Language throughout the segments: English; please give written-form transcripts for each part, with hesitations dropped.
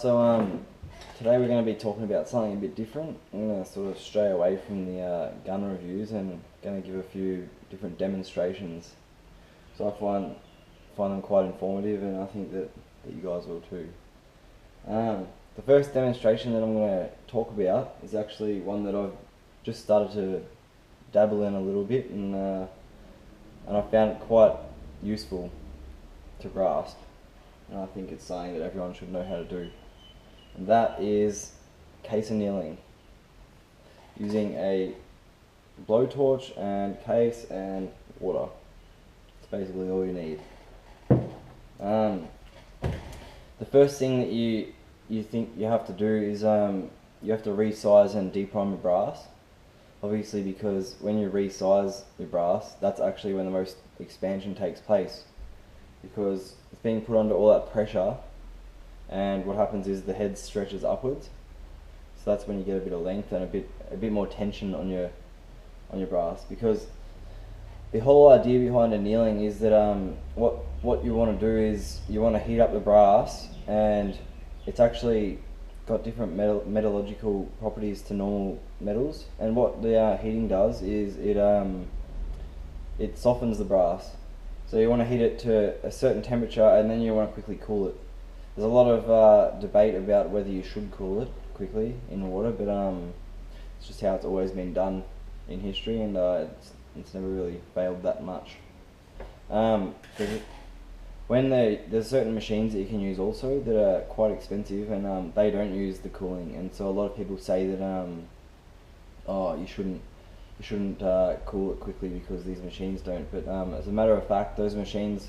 Today we're going to be talking about something a bit different. I'm going to sort of stray away from the gun reviews and going to give a few different demonstrations. So I find them quite informative, and I think that you guys will too. The first demonstration that I'm going to talk about is actually one that I've just started to dabble in a little bit, and I found it quite useful to grasp, and I think it's something that everyone should know how to do. And that is case annealing, using a blowtorch and case and water. It's basically all you need. The first thing that you think you have to do is you have to resize and deprime your brass. Obviously, because when you resize your brass, that's actually when the most expansion takes place, because it's being put under all that pressure, and what happens is the head stretches upwards. So that's when you get a bit of length and a bit more tension on your brass. Because the whole idea behind annealing is that what you want to do is you want to heat up the brass, and it's actually got different metallurgical properties to normal metals, and what the heating does is it softens the brass. So you want to heat it to a certain temperature, and then you want to quickly cool it. There's a lot of debate about whether you should cool it quickly in water, but it's just how it's always been done in history, and it's never really failed that much. There's certain machines that you can use also that are quite expensive, and they don't use the cooling, and so a lot of people say that you shouldn't cool it quickly because these machines don't. But as a matter of fact, those machines,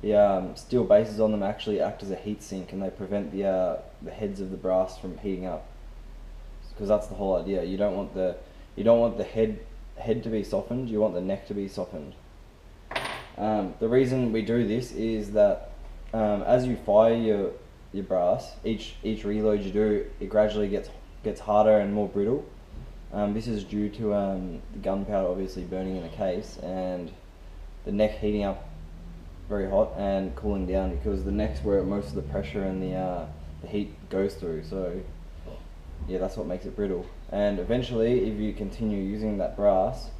the steel bases on them actually act as a heat sink, and they prevent the heads of the brass from heating up. Because that's the whole idea. You don't want the head to be softened. You want the neck to be softened. The reason we do this is that as you fire your brass, each reload you do, it gradually gets harder and more brittle. This is due to the gunpowder obviously burning in a case, and the neck heating up very hot and cooling down, because the neck's where most of the pressure and the heat goes through. So yeah, that's what makes it brittle. And eventually, if you continue using that brass,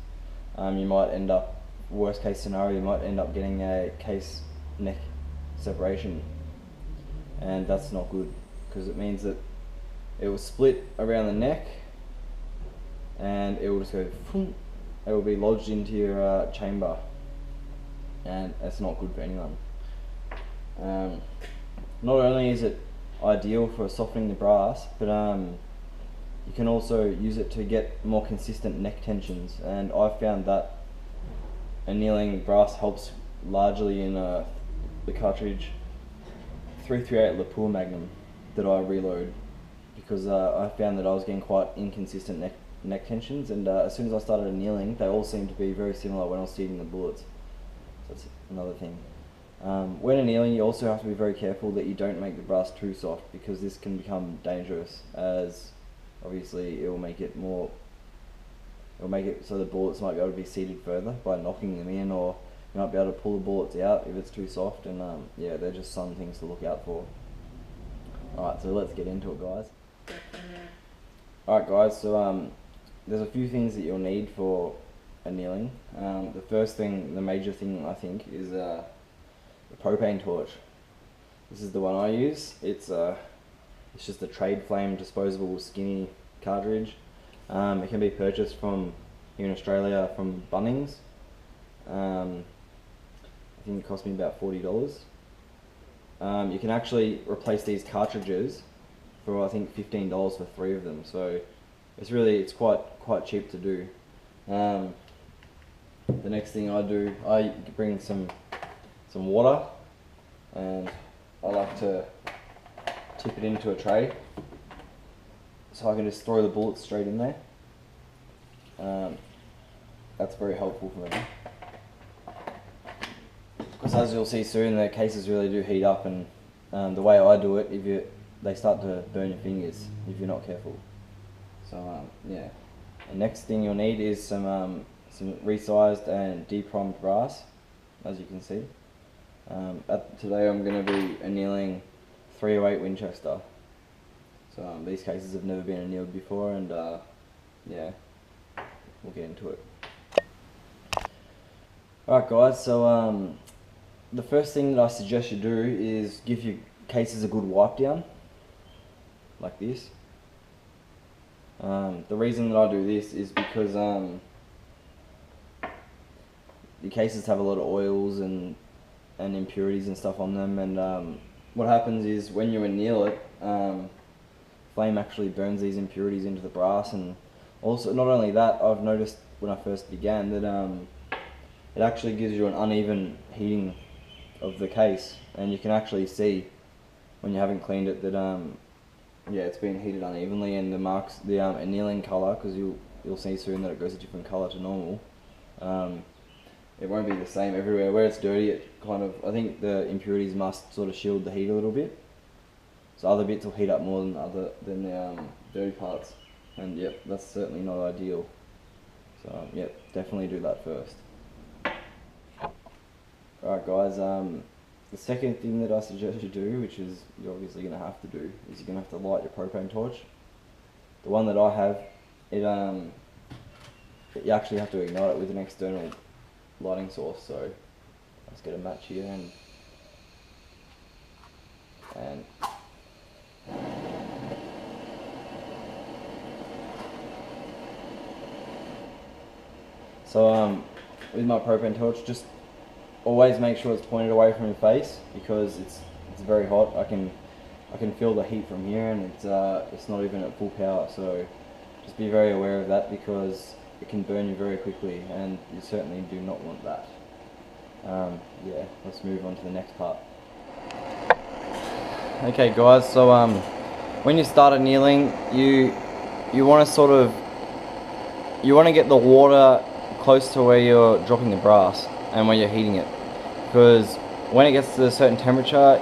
you might end up, worst case scenario, you might end up getting a case neck separation, and that's not good, because it means that it will split around the neck, and it will just go, it will be lodged into your chamber, and that's not good for anyone. Not only is it ideal for softening the brass, but you can also use it to get more consistent neck tensions, and I've found that annealing brass helps largely in the cartridge 338 Lapua Magnum that I reload, because I found that I was getting quite inconsistent neck tensions, and as soon as I started annealing, they all seemed to be very similar when I was seating the bullets. So that's another thing. When annealing, you also have to be very careful that you don't make the brass too soft, because this can become dangerous, as obviously it will make it so the bullets might be able to be seated further by knocking them in, or you might be able to pull the bullets out if it's too soft, and yeah, they're just some things to look out for. Alright, so let's get into it, guys. Alright guys, so there's a few things that you'll need for annealing. The first thing, the major thing I think, is the propane torch. This is the one I use. It's just a trade flame disposable skinny cartridge. It can be purchased from here in Australia from Bunnings. I think it cost me about $40. You can actually replace these cartridges for I think $15 for 3 of them. So it's quite cheap to do. The next thing I do, I bring some water, and I like to tip it into a tray, so I can just throw the bullets straight in there. That's very helpful for me, because as you'll see soon, the cases really do heat up, and the way I do it, they start to burn your fingers if you're not careful. So yeah. The next thing you'll need is some resized and deprimed brass, as you can see. Today I'm going to be annealing 308 Winchester. So these cases have never been annealed before, and yeah, we'll get into it. Alright guys, so the first thing that I suggest you do is give your cases a good wipe down, like this. The reason that I do this is because your cases have a lot of oils and impurities and stuff on them, and what happens is when you anneal it, flame actually burns these impurities into the brass. And also, not only that, I've noticed when I first began that it actually gives you an uneven heating of the case, and you can actually see when you haven't cleaned it that yeah, it's been heated unevenly, and the marks, the annealing colour, because you'll see soon that it goes a different colour to normal. It won't be the same everywhere. Where it's dirty, it kind of, I think the impurities must sort of shield the heat a little bit. So other bits will heat up more than the dirty parts, and yep, that's certainly not ideal. So yep, definitely do that first. Alright guys, the second thing that I suggest you do, which is you're obviously going to have to do, is you're going to have to light your propane torch. The one that I have, you actually have to ignite it with an external lighting source. So let's get a match here and so with my propane torch, just always make sure it's pointed away from your face, because it's very hot. I can feel the heat from here, and it's not even at full power. So just be very aware of that, because it can burn you very quickly, and you certainly do not want that. Yeah, let's move on to the next part. Okay guys, so when you start annealing, you want to get the water close to where you're dropping the brass and where you're heating it, because when it gets to a certain temperature,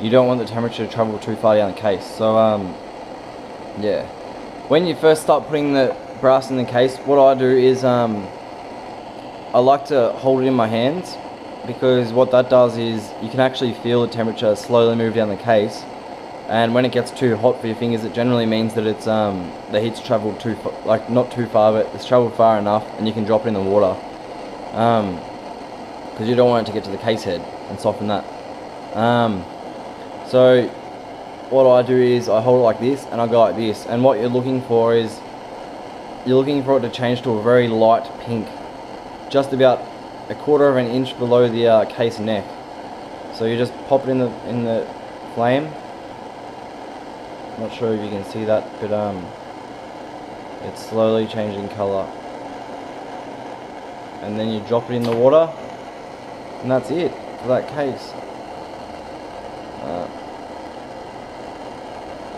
you don't want the temperature to travel too far down the case. So yeah, when you first start putting the brass in the case, what I do is I like to hold it in my hands, because what that does is you can actually feel the temperature slowly move down the case, and when it gets too hot for your fingers, it generally means that it's the heat's traveled too far, like not too far, but it's traveled far enough, and you can drop it in the water, because you don't want it to get to the case head and soften that. So what I do is I hold it like this, and I go like this, and what you're looking for is you're looking for it to change to a very light pink, just about a quarter of an inch below the case neck. So you just pop it in the flame. Not sure if you can see that, but it's slowly changing colour, and then you drop it in the water, and that's it for that case.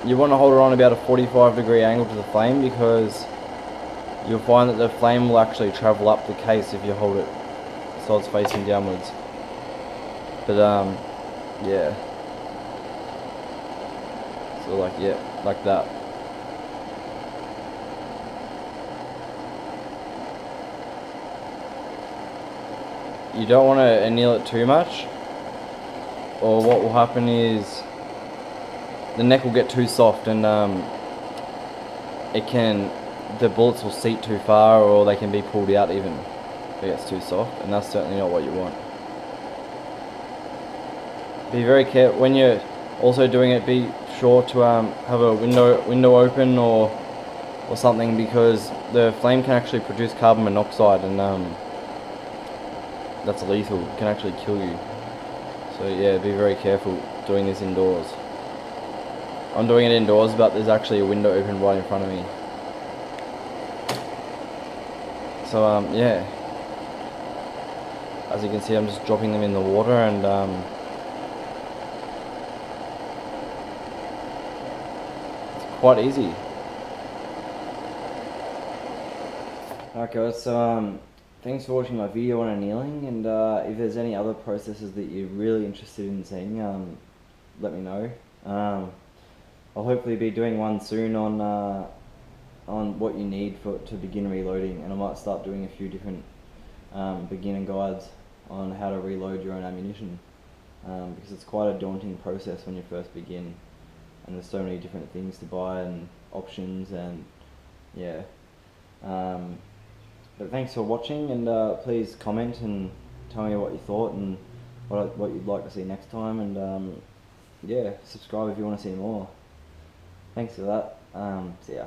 You want to hold it on about a 45-degree angle to the flame, because you'll find that the flame will actually travel up the case if you hold it so it's facing downwards. But yeah, so like, yeah, like that. You don't want to anneal it too much, or what will happen is the neck will get too soft, and the bullets will seat too far, or they can be pulled out even if it gets too soft, and that's certainly not what you want. Be very careful when you're also doing it. Be sure to have a window open or something, because the flame can actually produce carbon monoxide, and that's lethal. It can actually kill you. So yeah, be very careful doing this indoors. I'm doing it indoors, but there's actually a window open right in front of me. So yeah, as you can see, I'm just dropping them in the water, and it's quite easy. Alright guys, so thanks for watching my video on annealing, and if there's any other processes that you're really interested in seeing, let me know. I'll hopefully be doing one soon on what you need to begin reloading, and I might start doing a few different beginner guides on how to reload your own ammunition, because it's quite a daunting process when you first begin. and there's so many different things to buy and options, and yeah. But thanks for watching, and please comment and tell me what you thought and what you'd like to see next time, and yeah, subscribe if you want to see more. Thanks for that. See ya.